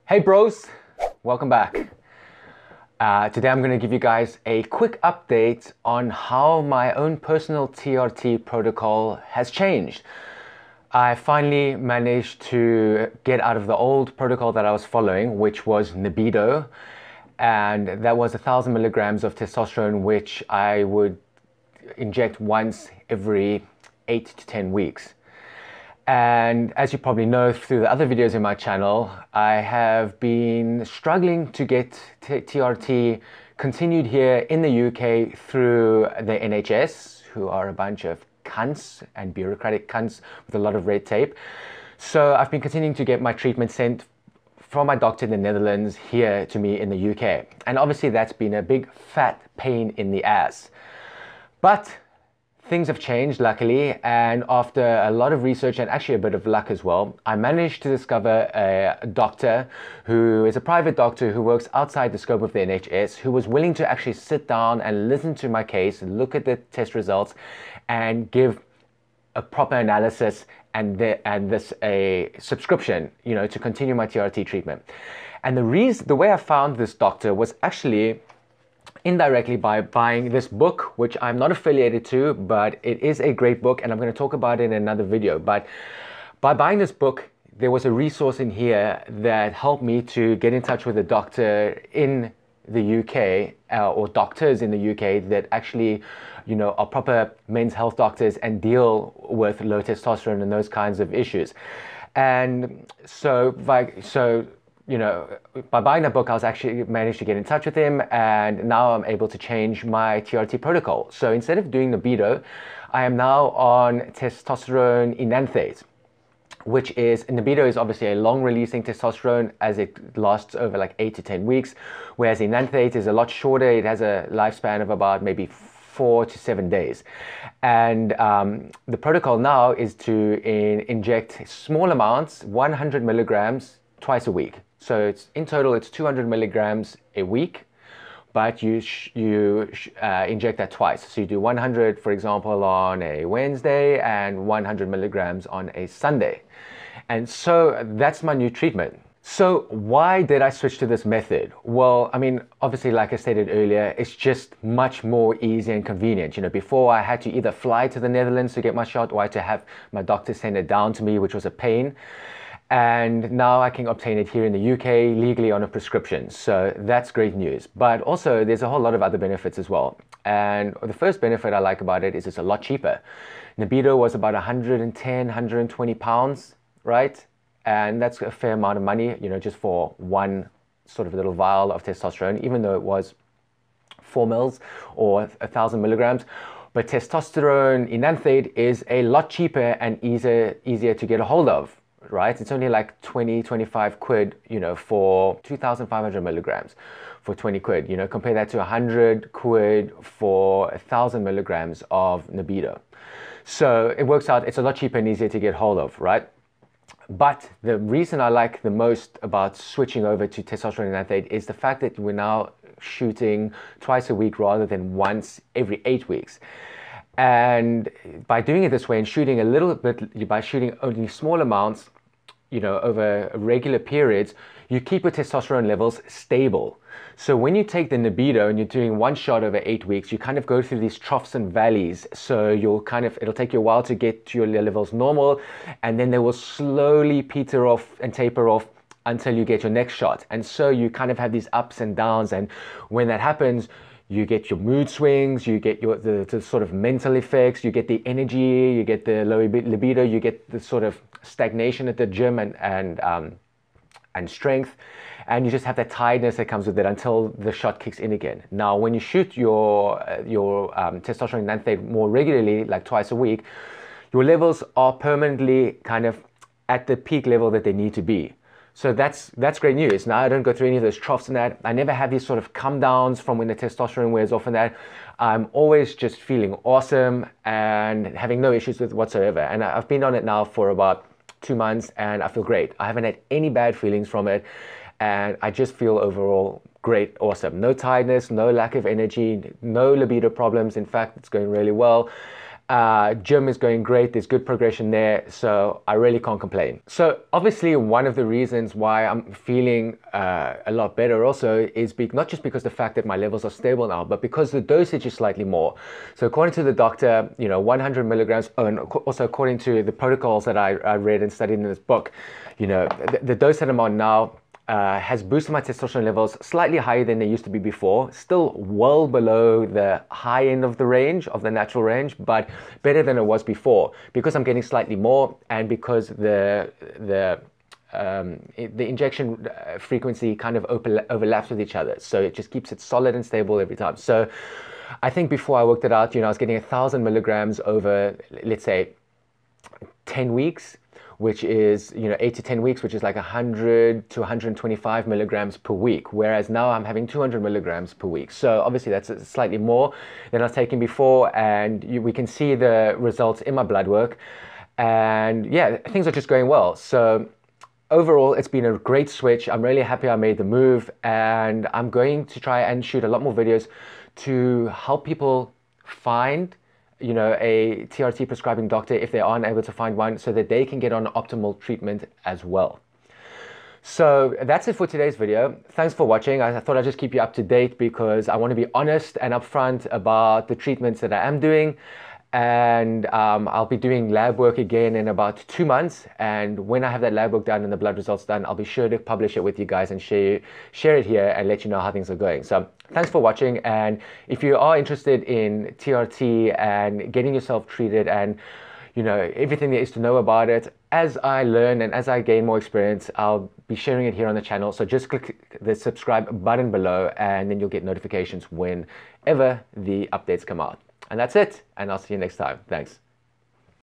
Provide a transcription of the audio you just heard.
Hey bros, welcome back. Today I'm going to give you guys a quick update on how my own personal TRT protocol has changed. I finally managed to get out of the old protocol that I was following, which was Nebido, and that was 1,000 milligrams of testosterone, which I would inject once every 8 to 10 weeks. And as you probably know through the other videos in my channel, I have been struggling to get TRT continued here in the UK through the NHS, who are a bunch of cunts and bureaucratic cunts with a lot of red tape. So I've been continuing to get my treatment sent from my doctor in the Netherlands here to me in the UK. And obviously that's been a big fat pain in the ass. But things have changed, luckily, and after a lot of research and actually a bit of luck as well, I managed to discover a doctor who is a private doctor who works outside the scope of the NHS, who was willing to actually sit down and listen to my case, look at the test results, and give a proper analysis and a subscription, to continue my TRT treatment. And the way I found this doctor was actually indirectly by buying this book, which I'm not affiliated to, but it is a great book and I'm going to talk about it in another video. But by buying this book, there was a resource in here that helped me to get in touch with a doctor in the UK or doctors in the UK that actually, are proper men's health doctors and deal with low testosterone and those kinds of issues. And so by buying that book, I was actually managed to get in touch with him, and now I'm able to change my TRT protocol. So instead of doing Nebido, I am now on testosterone enanthate, which is, Nebido is obviously a long-releasing testosterone as it lasts over like 8 to 10 weeks, whereas enanthate is a lot shorter. It has a lifespan of about maybe 4 to 7 days. And the protocol now is to inject small amounts, 100 milligrams, twice a week. So in total, it's 200 milligrams a week, but you inject that twice. So you do 100, for example, on a Wednesday and 100 milligrams on a Sunday. And so that's my new treatment. So why did I switch to this method? Well, obviously, like I stated earlier, it's just much more easy and convenient. Before I had to either fly to the Netherlands to get my shot, or I had to have my doctor send it down to me, which was a pain. And now I can obtain it here in the UK legally on a prescription. So that's great news. But also there's a whole lot of other benefits as well. And the first benefit I like about it is it's a lot cheaper. Nebido was about 110, 120 pounds, right? And that's a fair amount of money, just for one sort of little vial of testosterone, even though it was 4 mils or 1,000 milligrams. But testosterone enanthate is a lot cheaper and easier to get a hold of. Right? It's only like 25 quid, for 2,500 milligrams for 20 quid, compare that to 100 quid for 1,000 milligrams of Nebido. So it works out, it's a lot cheaper and easier to get hold of, right? But the reason I like the most about switching over to testosterone enanthate is the fact that we're now shooting twice a week rather than once every 8 weeks. And by doing it this way and shooting a little bit, by shooting only small amounts, over regular periods, you keep your testosterone levels stable. So when you take the Nebido and you're doing one shot over 8 weeks, you kind of go through these troughs and valleys. So it'll take you a while to get to your levels normal, and then they will slowly peter off and taper off until you get your next shot. And so you kind of have these ups and downs, and when that happens, you get your mood swings, you get the sort of mental effects, you get the energy, you get the low libido, you get the sort of stagnation at the gym and strength, and you just have that tiredness that comes with it until the shot kicks in again. Now, when you shoot your testosterone enanthate more regularly, like twice a week, your levels are permanently kind of at the peak level that they need to be. So that's great news. Now I don't go through any of those troughs and that. I never have these sort of come downs from when the testosterone wears off and that. I'm always just feeling awesome and having no issues with whatsoever. And I've been on it now for about 2 months and I feel great. I haven't had any bad feelings from it. And I just feel overall great, awesome. No tiredness, no lack of energy, no libido problems. In fact, it's going really well. Gym is going great. There's good progression there. So I really can't complain. So obviously one of the reasons why I'm feeling a lot better also is not just because the fact that my levels are stable now, but because the dosage is slightly more. So according to the doctor, 100 milligrams, and also according to the protocols that I read and studied in this book, the dose that I'm on now has boosted my testosterone levels slightly higher than they used to be before, still well below the high end of the range, of the natural range, but better than it was before because I'm getting slightly more and because the injection frequency kind of overlaps with each other. So it just keeps it solid and stable every time. So I think before I worked it out, I was getting 1,000 milligrams over, let's say, 10 weeks, which is 8 to 10 weeks, which is like 100 to 125 milligrams per week, whereas now I'm having 200 milligrams per week. So obviously that's slightly more than I was taking before, and we can see the results in my blood work, and yeah, things are just going well. So overall, it's been a great switch. I'm really happy I made the move, and I'm going to try and shoot a lot more videos to help people find a TRT prescribing doctor if they aren't able to find one, so that they can get on optimal treatment as well. So that's it for today's video. Thanks for watching. I thought I'd just keep you up to date because I want to be honest and upfront about the treatments that I am doing. And I'll be doing lab work again in about 2 months. And when I have that lab work done and the blood results done, I'll be sure to publish it with you guys and share it here and let you know how things are going. So thanks for watching. And if you are interested in TRT and getting yourself treated and everything there is to know about it, as I learn and as I gain more experience, I'll be sharing it here on the channel. So just click the subscribe button below and then you'll get notifications whenever the updates come out. And that's it, and I'll see you next time. Thanks.